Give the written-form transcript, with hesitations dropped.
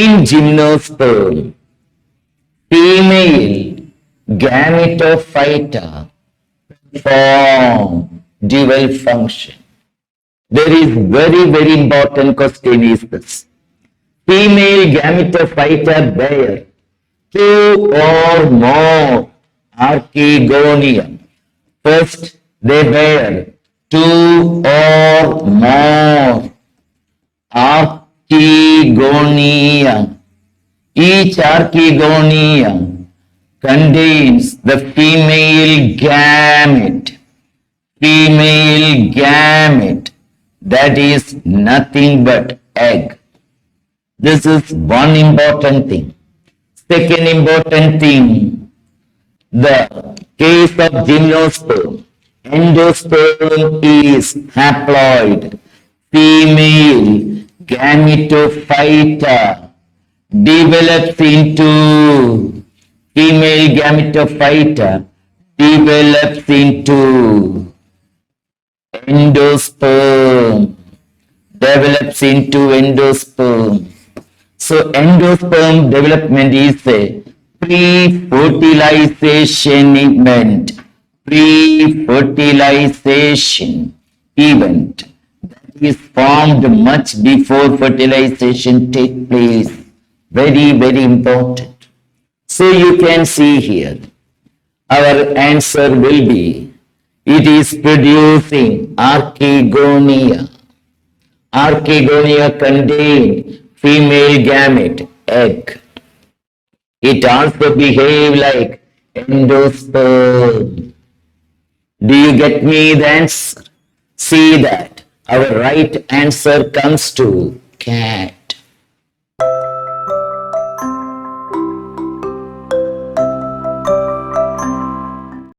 In gymnosperm, female gametophyta form dual function. There is very important question is this. Female gametophyta bear 2 or more archegonia. First, they bear 2 or more archegonia. Each archegonia contains the female gamete. Female gamete, that is nothing but egg. This is one important thing. Second important thing, the case of gymnosperm, endosperm is haploid. Female gametophyta develops into endosperm. So endosperm development is a pre-fertilization event. Pre-fertilization event that is formed much before fertilization takes place. Very important. So you can see here, our answer will be, it is producing archegonia. Archegonia contain female gamete, egg. It also behaves like endosperm. Do you get me the answer? See that our right answer comes to cat.